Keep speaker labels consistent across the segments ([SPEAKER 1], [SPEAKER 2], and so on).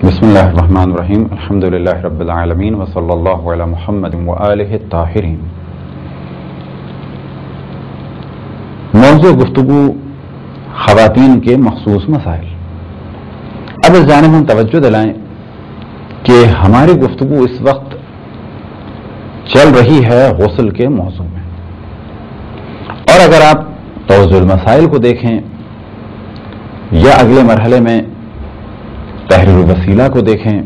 [SPEAKER 1] بسم اللہ الرحمن الرحیم الحمدللہ رب العالمین وصلی اللہ علی محمد وآلہ الطاہرین۔ موضوع گفتگو خواتین کے مخصوص مسائل۔ اب اس جانب ہم توجہ دلائیں کہ ہماری گفتگو اس وقت چل رہی ہے غسل کے موضوع میں، اور اگر آپ توضیح المسائل کو دیکھیں یا اگلے مرحلے میں تحریر الوسیلہ کو دیکھیں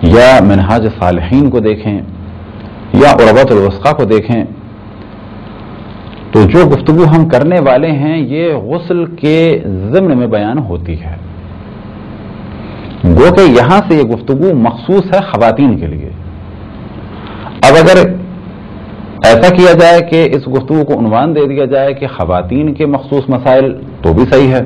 [SPEAKER 1] یا منہاج صالحین کو دیکھیں یا عروۃ الوثقی کو دیکھیں تو جو گفتگو ہم کرنے والے ہیں یہ غسل کے ضمن میں بیان ہوتی ہے، گو کہ یہاں سے یہ گفتگو مخصوص ہے خواتین کے لیے۔ اب اگر ایسا کیا جائے کہ اس گفتگو کو عنوان دے دیا جائے کہ خواتین کے مخصوص مسائل تو بھی صحیح ہے۔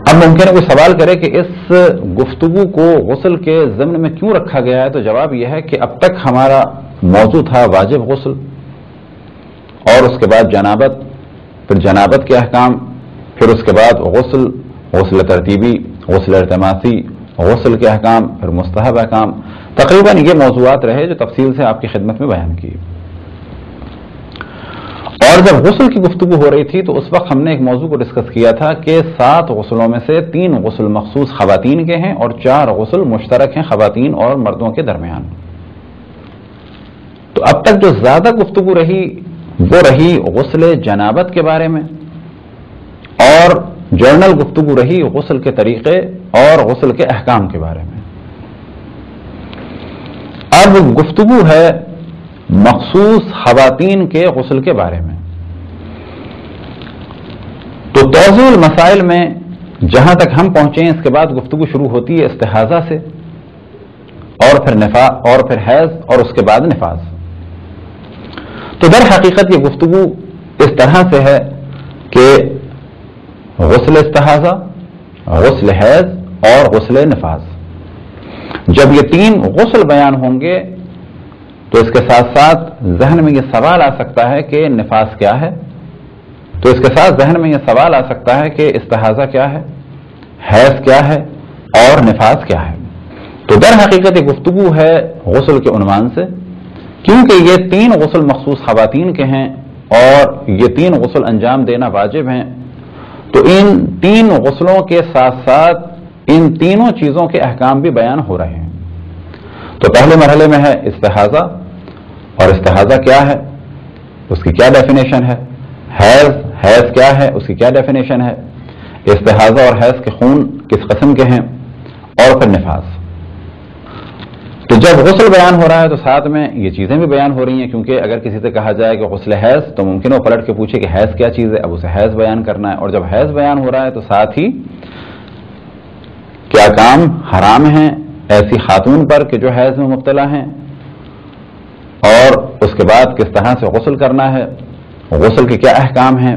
[SPEAKER 1] اب ممکن ہے کوئی سوال کرے کہ اس گفتگو کو غسل کے ضمن میں کیوں رکھا گیا ہے، تو جواب یہ ہے کہ اب تک ہمارا موضوع تھا واجب غسل، اور اس کے بعد جنابت، پھر جنابت کے احکام، پھر اس کے بعد غسل، غسل ترتیبی، غسل التماسی، غسل کے احکام، پھر مستحب احکام۔ تقریباً یہ موضوعات رہے جو تفصیل سے آپ کی خدمت میں بیان کی۔ اور جب غسل کی گفتگو ہو رہی تھی تو اس وقت ہم نے ایک موضوع کو ڈسکس کیا تھا کہ 7 غسلوں میں سے 3 غسل مخصوص خواتین کے ہیں اور 4 غسل مشترک ہیں خواتین اور مردوں کے درمیان۔ تو اب تک جو زیادہ گفتگو رہی وہ رہی غسل جنابت کے بارے میں، اور جرنل گفتگو رہی غسل کے طریقے اور غسل کے احکام کے بارے میں۔ اب گفتگو ہے مخصوص خواتین کے غسل کے بارے میں۔ تو توضیح المسائل میں جہاں تک ہم پہنچے ہیں اس کے بعد گفتگو شروع ہوتی ہے استحاضہ سے، اور پھر حیض، اور اس کے بعد نفاس۔ تو در حقیقت یہ گفتگو اس طرح سے ہے کہ غسل استحاضہ، غسل حیض اور غسل نفاس، جب یہ 3 غسل بیان ہوں گے تو اس کے ساتھ ساتھ ذہن میں یہ سوال آ سکتا ہے کہ نفاس کیا ہے، تو اس کے ساتھ ذہن میں یہ سوال آ سکتا ہے کہ استحاضہ کیا ہے، حیض کیا ہے اور نفاس کیا ہے۔ تو در حقیقت یہ گفتگو ہے غسل کے عنوان سے، کیونکہ یہ 3 غسل مخصوص خواتین کے ہیں اور یہ 3 غسل انجام دینا واجب ہیں، تو ان 3 غسلوں کے ساتھ ساتھ ان تینوں چیزوں کے احکام بھی بیان ہو رہے ہیں۔ تو پہلے مرحلے میں ہے استحاضہ، اور استحاضہ کیا ہے، اس کی کیا ڈیفینیشن ہے، حیض کیا ہے، اس کی کیا ڈیفینیشن ہے، استحاضہ اور حیض کے خون کس قسم کے ہیں، اور پھر نفاس۔ تو جب غسل بیان ہو رہا ہے تو ساتھ میں یہ چیزیں بھی بیان ہو رہی ہیں، کیونکہ اگر کسی سے کہا جائے کہ غسل حیض تو ممکن وہ پلٹ کے پوچھے کہ حیض کیا چیز ہے، اب اسے حیض بیان کرنا ہے، اور جب حیض بیان ہو رہا ہے تو ساتھ ہی کیا کام حرام ہیں ایسی خاتون پر کہ جو حیض میں مبتلا ہیں، اور اس کے بعد کس طرح سے غسل کرنا ہے، غسل کے کیا احکام ہیں۔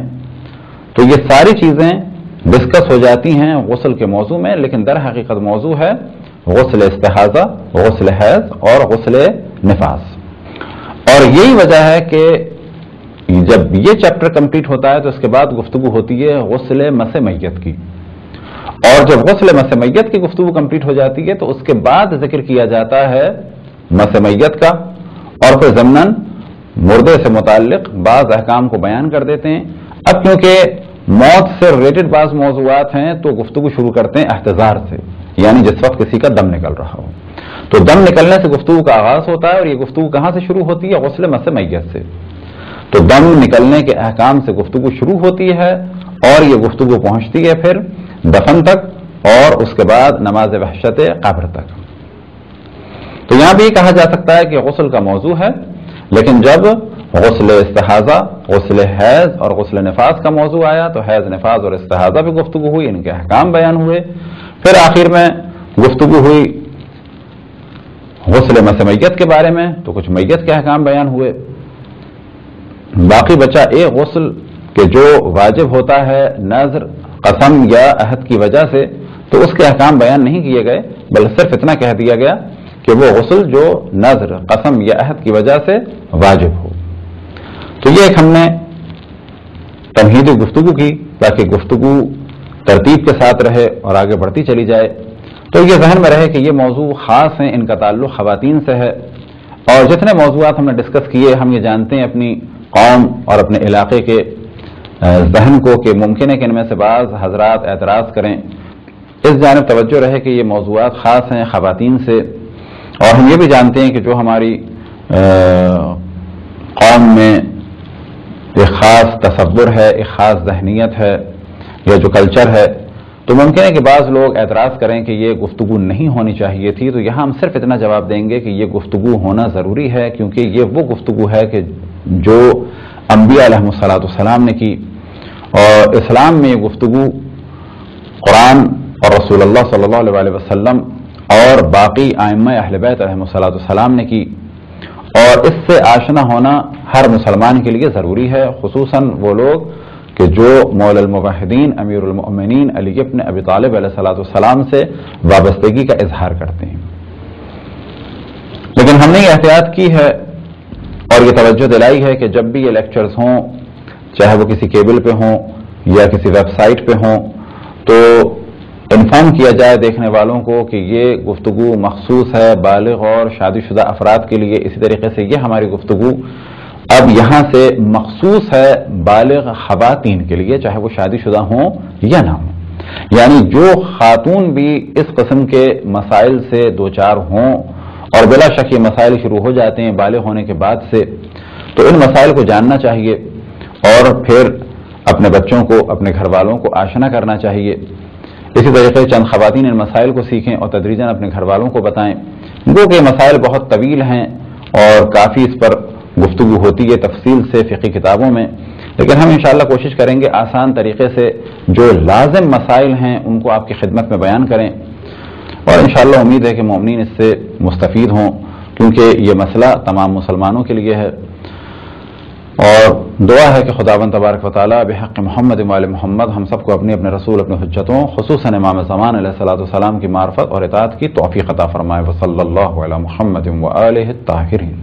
[SPEAKER 1] تو یہ ساری چیزیں ڈسکس ہو جاتی ہیں غسل کے موضوع میں، لیکن در حقیقت موضوع ہے غسل استحاضہ، غسل حیض اور غسل نفاس۔ اور یہی وجہ ہے کہ جب یہ چیپٹر کمپلیٹ ہوتا ہے تو اس کے بعد گفتگو ہوتی ہے غسل مس میت کی، اور جب غسل مس میت کی گفتگو کمپلیٹ ہو جاتی ہے تو اس کے بعد ذکر کیا جاتا ہے مس میت کا، اور پھر ضمناً مردے سے متعلق بعض احکام کو بیان کر دیتے ہیں۔ اب کیونکہ موت سے ریلیٹڈ بعض موضوعات ہیں تو گفتگو شروع کرتے ہیں احتضار سے، یعنی جس وقت کسی کا دم نکل رہا ہو، تو دم نکلنے سے گفتگو کا آغاز ہوتا ہے، اور یہ گفتگو کہاں سے شروع ہوتی ہے، غسل مس میت سے۔ تو دم نکلنے کے احکام سے گفتگو شروع ہوتی ہے، اور یہ گفتگو پہنچتی ہے پھر دفن تک، اور اس کے بعد نماز وحشت قبر تک۔ تو یہاں بھی کہا جا سکتا ہے کہ غسل کا موضوع ہے، لیکن جب غسل استحاضہ، غسل حیض اور غسل نفاس کا موضوع آیا تو حیض، نفاس اور استحاضہ بھی گفتگو ہوئی، ان کے احکام بیان ہوئے، پھر آخر میں گفتگو ہوئی غسل مس میت کے بارے میں تو کچھ میت کے احکام بیان ہوئے۔ باقی بچا ایک غسل کہ جو واجب ہوتا ہے نذر، قسم یا عہد کی وجہ سے، تو اس کے احکام بیان نہیں کیے گئے، بلکہ صرف اتنا کہہ دیا گیا کہ وہ غسل جو نذر، قسم یا عہد کی وجہ سے واجب ہو۔ تو یہ ایک ہم نے تمہیدی گفتگو کی تاکہ گفتگو ترتیب کے ساتھ رہے اور آگے بڑھتی چلی جائے. تو یہ ذہن میں رہے کہ یہ موضوع خاص ہیں، ان کا تعلق خواتین سے ہے. اور جتنے موضوعات ہم نے ڈسکس کیے، ہم یہ جانتے ہیں اپنی قوم اور اپنے علاقے کے ذہن کو کہ ممکن ہے کہ ان میں سے بعض حضرات اعتراض کریں. اس جانب توجہ رہے کہ یہ موضوعات خاص ہیں خواتین سے. اور ہم یہ بھی جانتے ہیں کہ جو ہماری قوم میں ایک خاص تصور ہے، ایک خاص ذہنیت ہے یا جو کلچر ہے، تو ممکن ہے کہ بعض لوگ اعتراض کریں کہ یہ گفتگو نہیں ہونی چاہیے تھی. تو یہاں ہم صرف اتنا جواب دیں گے کہ یہ گفتگو ہونا ضروری ہے، کیونکہ یہ وہ گفتگو ہے کہ جو انبیاء علیہ السلام نے کی. اور اسلام میں یہ گفتگو قرآن اور رسول اللہ صلی اللہ علیہ وسلم اور باقی ائمہ اہل بیت علیہم السلام نے کی. اور اس سے آشنا ہونا ہر مسلمان کے لیے ضروری ہے، خصوصاً وہ لوگ کہ جو مولا الموحدین امیر المؤمنین علی بن ابی طالب علیہ السلام سے وابستگی کا اظہار کرتے ہیں. لیکن ہم نے یہ احتیاط کی ہے اور یہ توجہ دلائی ہے کہ جب بھی یہ لیکچرز ہوں، چاہے وہ کسی کیبل پہ ہوں یا کسی ویب سائٹ پہ ہوں، تو انفارم کیا جائے دیکھنے والوں کو کہ یہ گفتگو مخصوص ہے بالغ اور شادی شدہ افراد کے لیے. اسی طریقے سے یہ ہماری گفتگو اب یہاں سے مخصوص ہے بالغ خواتین کے لیے، چاہے وہ شادی شدہ ہوں یا نہ ہوں. یعنی جو خاتون بھی اس قسم کے مسائل سے دوچار ہوں، اور بلا شک یہ مسائل شروع ہو جاتے ہیں بالغ ہونے کے بعد سے، تو ان مسائل کو جاننا چاہیے اور پھر اپنے بچوں کو، اپنے گھر والوں کو آشنا کرنا چاہیے. اسی طریقے چند خواتین ان مسائل کو سیکھیں اور تدریجاً اپنے گھر والوں کو بتائیں. گو کہ یہ مسائل بہت طویل ہیں اور کافی اس پر گفتگو ہوتی ہے تفصیل سے فقہی کتابوں میں، لیکن ہم انشاءاللہ کوشش کریں گے آسان طریقے سے جو لازم مسائل ہیں ان کو آپ کی خدمت میں بیان کریں. اور انشاءاللہ امید ہے کہ مومنین اس سے مستفید ہوں، کیونکہ یہ مسئلہ تمام مسلمانوں کے لیے ہے. اور دعا ہے کہ خداوند تبارک و تعالی بحق محمد و آل محمد ہم سب کو اپنے رسول، اپنے حجتوں، خصوصاً امام زمان علیہ السلام کی معرفت اور اطاعت کی توفیق عطا فرمائے. وصلی اللہ علی محمد و آلہ الطاہرین.